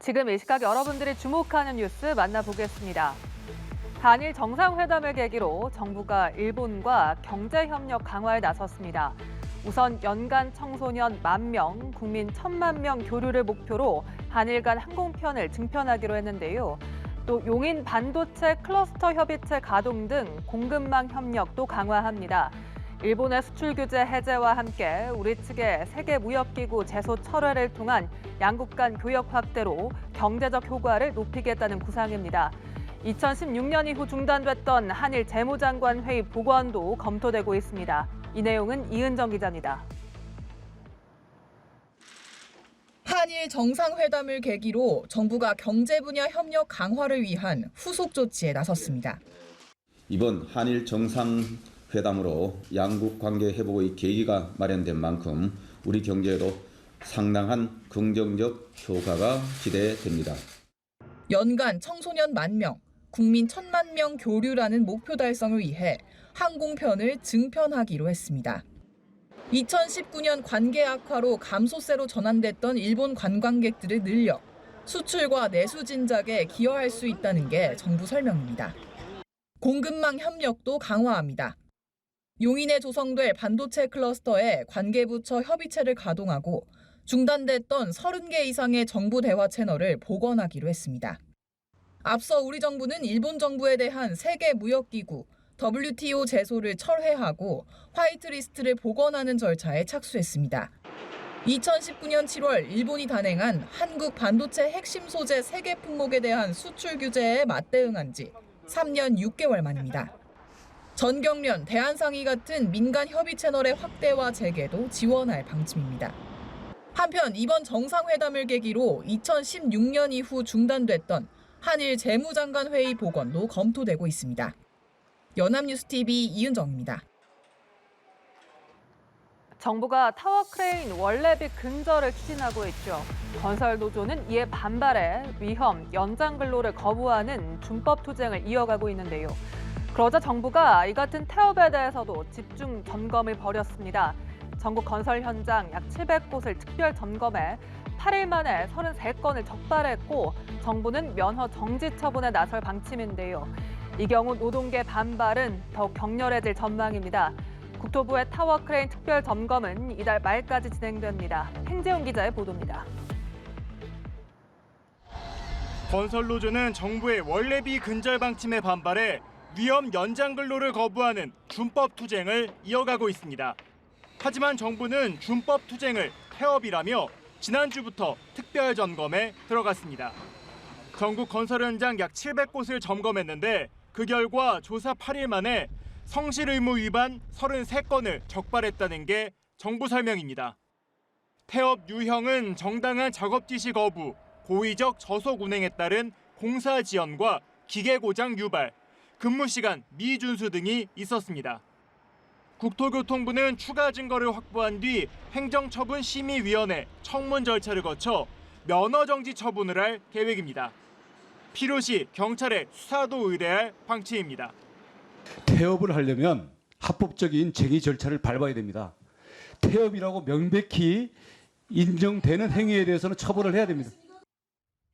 지금 이 시각 여러분들이 주목하는 뉴스 만나보겠습니다. 한일 정상회담을 계기로 정부가 일본과 경제협력 강화에 나섰습니다. 우선 연간 청소년 10,000명, 국민 1,000만 명 교류를 목표로 한일 간 항공편을 증편하기로 했는데요. 또 용인 반도체 클러스터 협의체 가동 등 공급망 협력도 강화합니다. 일본의 수출 규제 해제와 함께 우리 측의 세계무역기구 제소 철회를 통한 양국 간 교역 확대로 경제적 효과를 높이겠다는 구상입니다. 2016년 이후 중단됐던 한일 재무장관 회의 복원도 검토되고 있습니다. 이 내용은 이은정 기자입니다. 한일 정상회담을 계기로 정부가 경제 분야 협력 강화를 위한 후속 조치에 나섰습니다. 이번 한일 정상회담으로 양국 관계 회복의 계기가 마련된 만큼 우리 경제에도 상당한 긍정적 효과가 기대됩니다. 연간 청소년 10,000명, 국민 1,000만 명 교류라는 목표 달성을 위해 항공편을 증편하기로 했습니다. 2019년 관계 악화로 감소세로 전환됐던 일본 관광객들을 늘려 수출과 내수 진작에 기여할 수 있다는 게 정부 설명입니다. 공급망 협력도 강화합니다. 용인에 조성될 반도체 클러스터에 관계부처 협의체를 가동하고 중단됐던 30개 이상의 정부 대화 채널을 복원하기로 했습니다. 앞서 우리 정부는 일본 정부에 대한 세계무역기구 WTO 제소를 철회하고 화이트리스트를 복원하는 절차에 착수했습니다. 2019년 7월 일본이 단행한 한국 반도체 핵심 소재 3개 품목에 대한 수출 규제에 맞대응한 지 3년 6개월 만입니다. 전경련, 대한상의 같은 민간 협의 채널의 확대와 재개도 지원할 방침입니다. 한편 이번 정상회담을 계기로 2016년 이후 중단됐던 한일 재무장관 회의 복원도 검토되고 있습니다. 연합뉴스TV 이은정입니다. 정부가 타워크레인 원래비 근절을 추진하고 있죠. 건설노조는 이에 반발해 위험, 연장 근로를 거부하는 준법 투쟁을 이어가고 있는데요. 그러자 정부가 이 같은 태업에 대해서도 집중 점검을 벌였습니다. 전국 건설 현장 약 700곳을 특별 점검해 8일 만에 33건을 적발했고 정부는 면허 정지 처분에 나설 방침인데요. 이 경우 노동계 반발은 더욱 격렬해질 전망입니다. 국토부의 타워크레인 특별 점검은 이달 말까지 진행됩니다. hen재훈 기자의 보도입니다. 건설노조는 정부의 원래비 근절 방침에 반발해 위험 연장 근로를 거부하는 준법 투쟁을 이어가고 있습니다. 하지만 정부는 준법 투쟁을 태업이라며 지난주부터 특별 점검에 들어갔습니다. 전국 건설 현장 약 700곳을 점검했는데 그 결과 조사 8일 만에 성실 의무 위반 33건을 적발했다는 게 정부 설명입니다. 태업 유형은 정당한 작업 지시 거부, 고의적 저속 운행에 따른 공사 지연과 기계 고장 유발, 근무 시간 미준수 등이 있었습니다. 국토교통부는 추가 증거를 확보한 뒤 행정처분심의위원회 청문 절차를 거쳐 면허 정지 처분을 할 계획입니다. 필요시 경찰에 수사도 의뢰할 방침입니다. 태업을 하려면 합법적인 쟁의 절차를 밟아야 됩니다. 태업이라고 명백히 인정되는 행위에 대해서는 처벌을 해야 됩니다.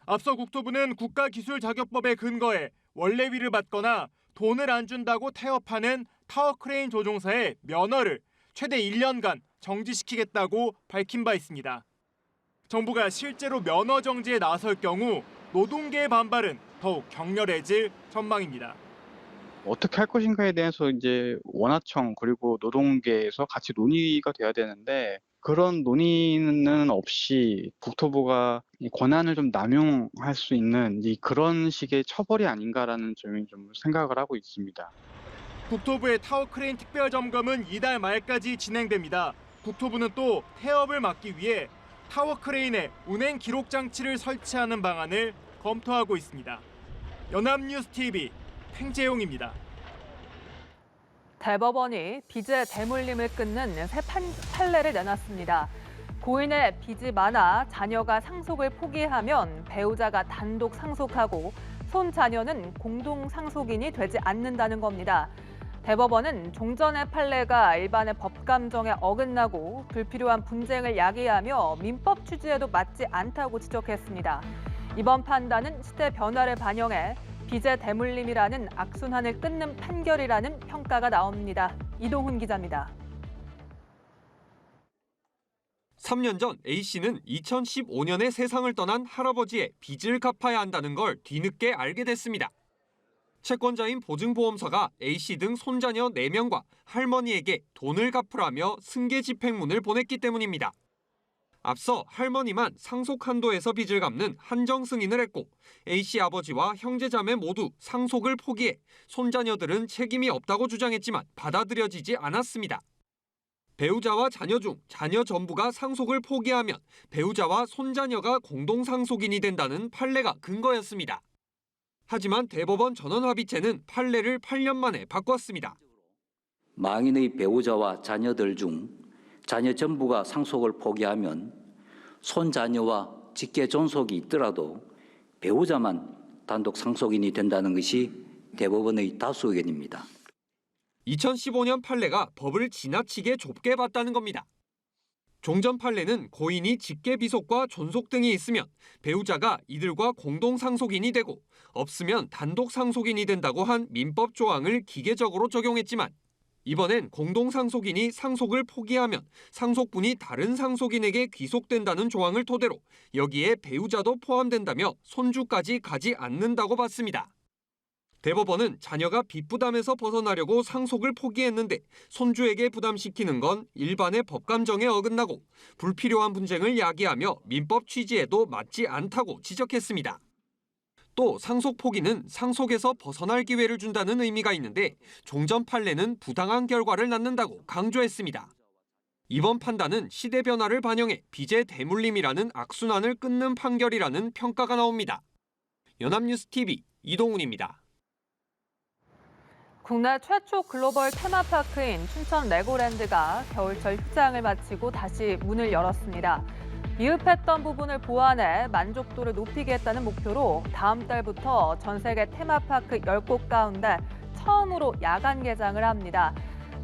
앞서 국토부는 국가기술자격법에 근거해 원래비를 받거나 돈을 안 준다고 태업하는 타워크레인 조종사의 면허를 최대 1년간 정지시키겠다고 밝힌 바 있습니다. 정부가 실제로 면허 정지에 나설 경우 노동계의 반발은 더욱 격렬해질 전망입니다. 어떻게 할 것인가에 대해서 이제 원하청 그리고 노동계에서 같이 논의가 돼야 되는데 그런 논의는 없이 국토부가 이 권한을 좀 남용할 수 있는 그런 식의 처벌이 아닌가라는 점이 좀 생각을 하고 있습니다. 국토부의 타워크레인 특별점검은 이달 말까지 진행됩니다. 국토부는 또 태업을 막기 위해 타워크레인에 운행 기록 장치를 설치하는 방안을 검토하고 있습니다. 연합뉴스TV hen재용입니다. 대법원이 빚의 대물림을 끊는 새 판례를 내놨습니다. 고인의 빚이 많아 자녀가 상속을 포기하면 배우자가 단독 상속하고 손자녀는 공동 상속인이 되지 않는다는 겁니다. 대법원은 종전의 판례가 일반의 법 감정에 어긋나고 불필요한 분쟁을 야기하며 민법 취지에도 맞지 않다고 지적했습니다. 이번 판단은 시대 변화를 반영해 빚의 대물림이라는 악순환을 끊는 판결이라는 평가가 나옵니다. 이동훈 기자입니다. 3년 전 A씨는 2015년에 세상을 떠난 할아버지의 빚을 갚아야 한다는 걸 뒤늦게 알게 됐습니다. 채권자인 보증보험사가 A씨 등 손자녀 4명과 할머니에게 돈을 갚으라며 승계 집행문을 보냈기 때문입니다. 앞서 할머니만 상속 한도에서 빚을 갚는 한정 승인을 했고 A씨 아버지와 형제자매 모두 상속을 포기해 손자녀들은 책임이 없다고 주장했지만 받아들여지지 않았습니다. 배우자와 자녀 중 자녀 전부가 상속을 포기하면 배우자와 손자녀가 공동상속인이 된다는 판례가 근거였습니다. 하지만 대법원 전원합의체는 판례를 8년 만에 바꿨습니다. 망인의 배우자와 자녀들 중 자녀 전부가 상속을 포기하면 손자녀와 직계 존속이 있더라도 배우자만 단독 상속인이 된다는 것이 대법원의 다수 의견입니다. 2015년 판례가 법을 지나치게 좁게 봤다는 겁니다. 종전 판례는 고인이 직계 비속과 존속 등이 있으면 배우자가 이들과 공동 상속인이 되고 없으면 단독 상속인이 된다고 한 민법 조항을 기계적으로 적용했지만 이번엔 공동 상속인이 상속을 포기하면 상속분이 다른 상속인에게 귀속된다는 조항을 토대로 여기에 배우자도 포함된다며 손주까지 가지 않는다고 봤습니다. 대법원은 자녀가 빚 부담에서 벗어나려고 상속을 포기했는데 손주에게 부담시키는 건 일반의 법감정에 어긋나고 불필요한 분쟁을 야기하며 민법 취지에도 맞지 않다고 지적했습니다. 또 상속 포기는 상속에서 벗어날 기회를 준다는 의미가 있는데 종전 판례는 부당한 결과를 낳는다고 강조했습니다. 이번 판단은 시대 변화를 반영해 빚의 대물림이라는 악순환을 끊는 판결이라는 평가가 나옵니다. 연합뉴스TV 이동훈입니다. 국내 최초 글로벌 테마파크인 춘천 레고랜드가 겨울철 휴장을 마치고 다시 문을 열었습니다. 미흡했던 부분을 보완해 만족도를 높이겠다는 목표로 다음 달부터 전 세계 테마파크 10곳 가운데 처음으로 야간 개장을 합니다.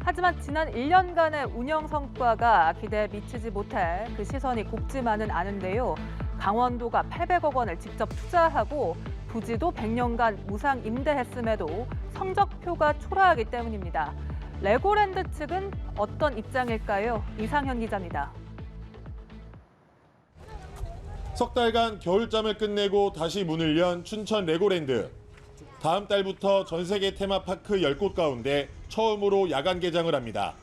하지만 지난 1년간의 운영 성과가 기대에 미치지 못해 그 시선이 곱지만은 않은데요. 강원도가 800억 원을 직접 투자하고 부지도 100년간 무상 임대했음에도 성적표가 초라하기 때문입니다. 레고랜드 측은 어떤 입장일까요? 이상현 기자입니다. 석 달간 겨울잠을 끝내고 다시 문을 연 춘천 레고랜드. 다음 달부터 전 세계 테마파크 10곳 가운데 처음으로 야간 개장을 합니다.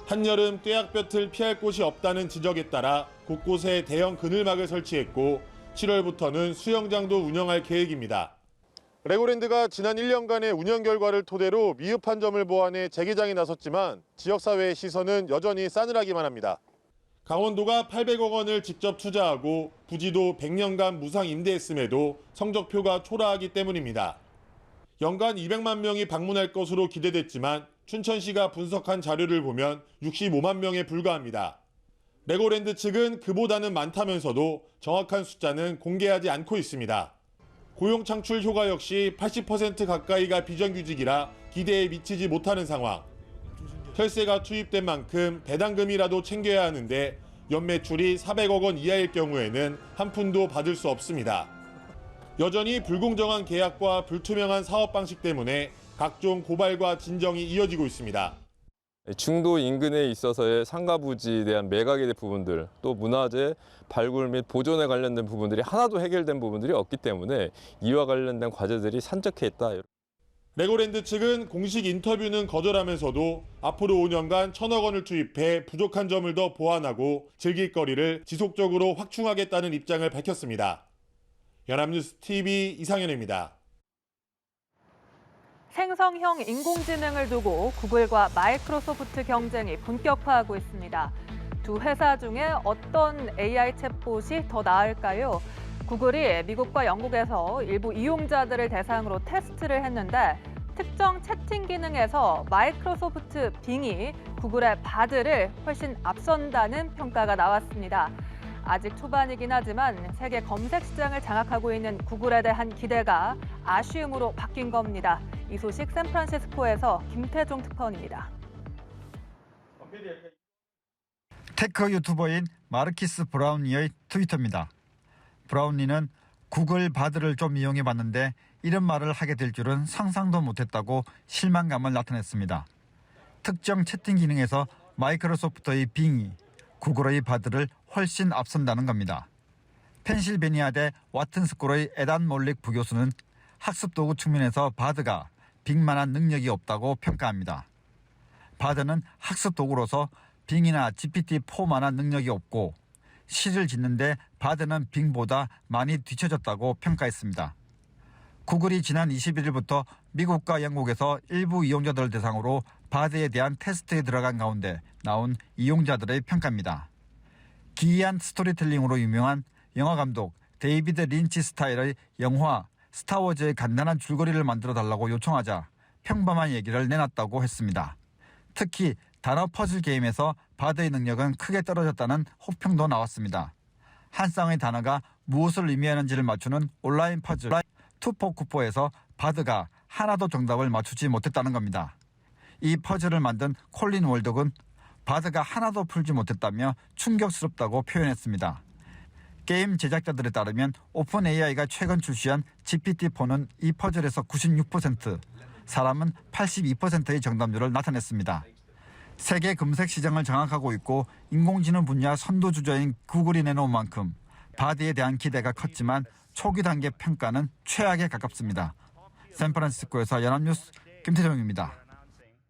한여름 뙤약볕을 피할 곳이 없다는 지적에 따라 곳곳에 대형 그늘막을 설치했고 7월부터는 수영장도 운영할 계획입니다. 레고랜드가 지난 1년간의 운영 결과를 토대로 미흡한 점을 보완해 재개장에 나섰지만 지역사회의 시선은 여전히 싸늘하기만 합니다. 강원도가 800억 원을 직접 투자하고 부지도 100년간 무상 임대했음에도 성적표가 초라하기 때문입니다. 연간 200만 명이 방문할 것으로 기대됐지만 춘천시가 분석한 자료를 보면 65만 명에 불과합니다. 레고랜드 측은 그보다는 많다면서도 정확한 숫자는 공개하지 않고 있습니다. 고용 창출 효과 역시 80% 가까이가 비정규직이라 기대에 미치지 못하는 상황. 혈세가 투입된 만큼 배당금이라도 챙겨야 하는데 연매출이 400억 원 이하일 경우에는 한 푼도 받을 수 없습니다. 여전히 불공정한 계약과 불투명한 사업 방식 때문에 각종 고발과 진정이 이어지고 있습니다. 중도 인근에 있어서의 상가부지에 대한 매각에 대한 부분들, 또 문화재 발굴 및 보존에 관련된 부분들이 하나도 해결된 부분들이 없기 때문에 이와 관련된 과제들이 산적해 있다. 레고랜드 측은 공식 인터뷰는 거절하면서도 앞으로 5년간 1,000억 원을 투입해 부족한 점을 더 보완하고 즐길거리를 지속적으로 확충하겠다는 입장을 밝혔습니다. 연합뉴스TV 이상현입니다. 생성형 인공지능을 두고 구글과 마이크로소프트 경쟁이 본격화하고 있습니다. 두 회사 중에 어떤 AI 챗봇이 더 나을까요? 구글이 미국과 영국에서 일부 이용자들을 대상으로 테스트를 했는데 특정 채팅 기능에서 마이크로소프트 빙이 구글의 바드를 훨씬 앞선다는 평가가 나왔습니다. 아직 초반이긴 하지만 세계 검색 시장을 장악하고 있는 구글에 대한 기대가 아쉬움으로 바뀐 겁니다. 이 소식 샌프란시스코에서 김태종 특파원입니다. 테크 유튜버인 마르키스 브라운리의 트위터입니다. 브라운리는 구글 바드를 좀 이용해 봤는데 이런 말을 하게 될 줄은 상상도 못했다고 실망감을 나타냈습니다. 특정 채팅 기능에서 마이크로소프트의 빙이 구글의 바드를 훨씬 앞선다는 겁니다. 펜실베니아대 와튼스쿨의 에단 몰릭 부교수는 학습도구 측면에서 바드가 빙만한 능력이 없다고 평가합니다. 바드는 학습도구로서 빙이나 GPT-4만한 능력이 없고 시를 짓는데 바드는 빙보다 많이 뒤처졌다고 평가했습니다. 구글이 지난 21일부터 미국과 영국에서 일부 이용자들을 대상으로 바드에 대한 테스트에 들어간 가운데 나온 이용자들의 평가입니다. 기이한 스토리텔링으로 유명한 영화감독 데이비드 린치 스타일의 영화 스타워즈의 간단한 줄거리를 만들어 달라고 요청하자 평범한 얘기를 내놨다고 했습니다. 특히 단어 퍼즐 게임에서 바드의 능력은 크게 떨어졌다는 호평도 나왔습니다. 한 쌍의 단어가 무엇을 의미하는지를 맞추는 온라인 퍼즐 투포쿠포에서 바드가 하나도 정답을 맞추지 못했다는 겁니다. 이 퍼즐을 만든 콜린 월덕은 바드가 하나도 풀지 못했다며 충격스럽다고 표현했습니다. 게임 제작자들에 따르면 오픈 AI가 최근 출시한 GPT-4는 이 퍼즐에서 96%, 사람은 82%의 정답률을 나타냈습니다. 세계 검색 시장을 장악하고 있고 인공지능 분야 선두주자인 구글이 내놓은 만큼 바드에 대한 기대가 컸지만 초기 단계 평가는 최악에 가깝습니다. 샌프란시스코에서 연합뉴스 김태정입니다.